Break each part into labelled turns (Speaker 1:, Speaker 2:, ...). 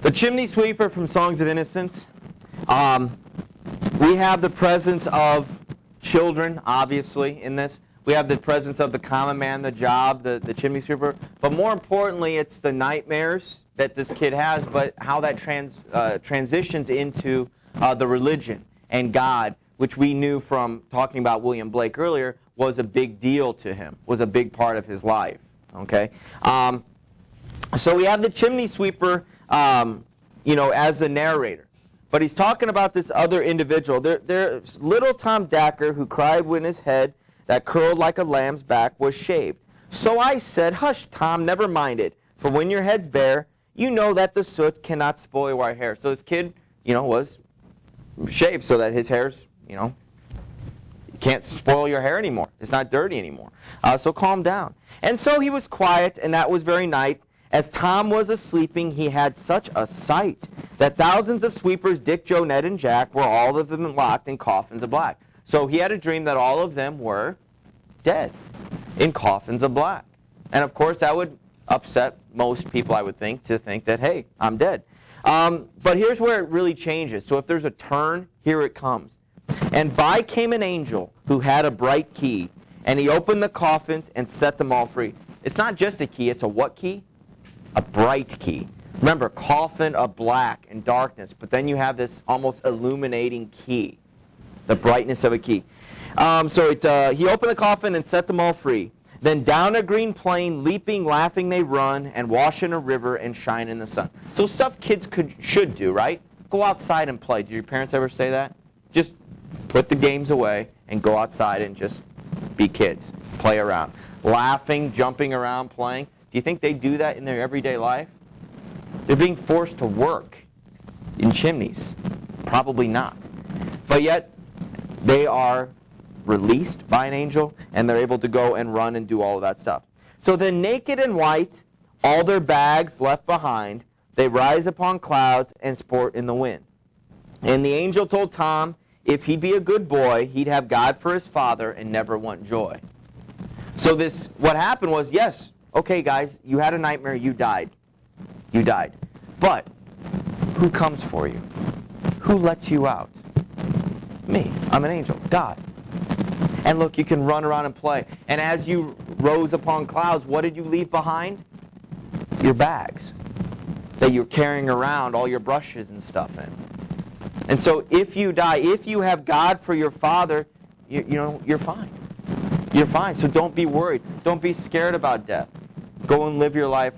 Speaker 1: The chimney sweeper from Songs of Innocence. We have the presence of children, obviously, in this. We have the presence of the common man, the job, the chimney sweeper. But more importantly, it's the nightmares that this kid has, but how that transitions into the religion and God, which we knew from talking about William Blake earlier, was a big deal to him, was a big part of his life. Okay, so we have the chimney sweeper, as the narrator. But he's talking about this other individual. There's little Tom Dacker, who cried when his head that curled like a lamb's back was shaved. So I said, hush, Tom, never mind it. For when your head's bare, you know that the soot cannot spoil our hair. So this kid, was shaved so that his hair's, you can't spoil your hair anymore. It's not dirty anymore. So calm down. And so he was quiet, and that was very night. As Tom was a-sleeping, he had such a sight that thousands of sweepers, Dick, Joe, Ned, and Jack, were all of them locked in coffins of black. So he had a dream that all of them were dead in coffins of black. And of course, that would upset most people, I would think, to think that, hey, I'm dead. But here's where it really changes. So if there's a turn, here it comes. And by came an angel who had a bright key, and he opened the coffins and set them all free. It's not just a key, it's a what key? A bright key. Remember, coffin of black and darkness, but then you have this almost illuminating key, the brightness of a key. He opened the coffin and set them all free. Then down a green plain, leaping, laughing, they run, and wash in a river and shine in the sun. So stuff kids should do, right? Go outside and play. Did your parents ever say that? Just put the games away and go outside and just be kids. Play around. Laughing, jumping around, playing. Do you think they do that in their everyday life? They're being forced to work in chimneys. Probably not. But yet, they are released by an angel, and they're able to go and run and do all of that stuff. So then, naked and white, all their bags left behind, they rise upon clouds and sport in the wind. And the angel told Tom, if he'd be a good boy, he'd have God for his father and never want joy. So what happened was, yes, okay, guys, you had a nightmare, you died. You died. But who comes for you? Who lets you out? Me. I'm an angel. God. And look, you can run around and play. And as you rose upon clouds, what did you leave behind? Your bags that you're carrying around all your brushes and stuff in. And so if you die, if you have God for your father, you're fine. You're fine. So don't be worried. Don't be scared about death. Go and live your life,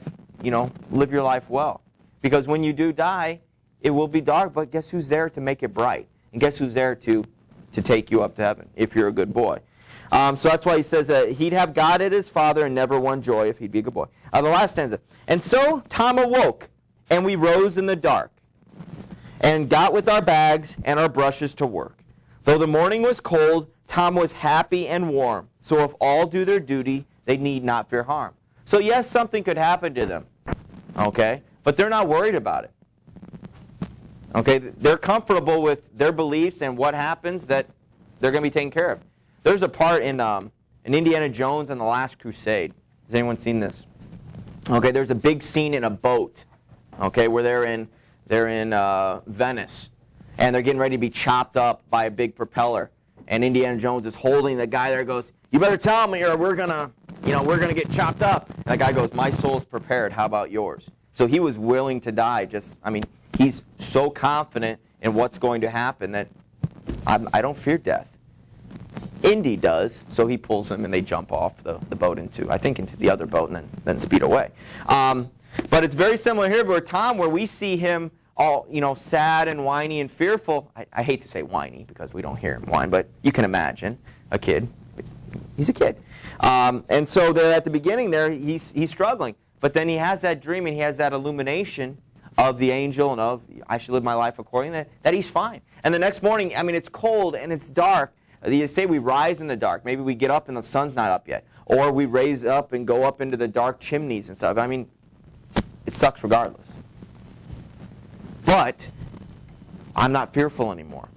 Speaker 1: live your life well. Because when you do die, it will be dark, but guess who's there to make it bright? And guess who's there to take you up to heaven, if you're a good boy. So that's why he says that he'd have God at his father and never want joy if he'd be a good boy. The last stanza. And so Tom awoke, and we rose in the dark, and got with our bags and our brushes to work. Though the morning was cold, Tom was happy and warm. So if all do their duty, they need not fear harm. So yes, something could happen to them, okay? But they're not worried about it. Okay, they're comfortable with their beliefs and what happens, that they're going to be taken care of. There's a part in Indiana Jones and the Last Crusade. Has anyone seen this? Okay, there's a big scene in a boat, okay, where they're in Venice, and they're getting ready to be chopped up by a big propeller. And Indiana Jones is holding the guy there, goes, you better tell me or we're gonna get chopped up. And that guy goes, my soul's prepared, how about yours? So he was willing to die. He's so confident in what's going to happen that I don't fear death. Indy does, so he pulls him and they jump off the boat into the other boat and then speed away. But it's very similar here where we see him all, sad and whiny and fearful. I hate to say whiny because we don't hear him whine, but you can imagine a kid. He's a kid. And so there at the beginning there, he's struggling. But then he has that dream and he has that illumination of the angel and of, I should live my life according to that he's fine. And the next morning, it's cold and it's dark. You say we rise in the dark. Maybe we get up and the sun's not up yet. Or we raise up and go up into the dark chimneys and stuff. It sucks regardless. But I'm not fearful anymore.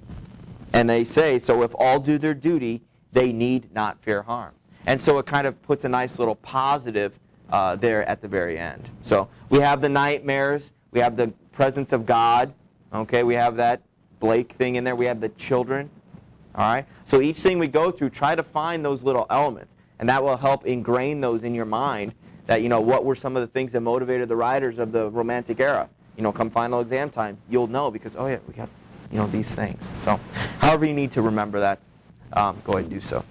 Speaker 1: And they say, so if all do their duty, they need not fear harm. And so it kind of puts a nice little positive there at the very end. So we have the nightmares, We have the presence of God. Okay, we have that Blake thing in there. We have the children. All right. So each thing we go through, try to find those little elements, and that will help ingrain those in your mind. That, you know, what were some of the things that motivated the writers of the Romantic era? You know, come final exam time, you'll know because, oh yeah, we got, you know, these things. So, however you need to remember that, go ahead and do so.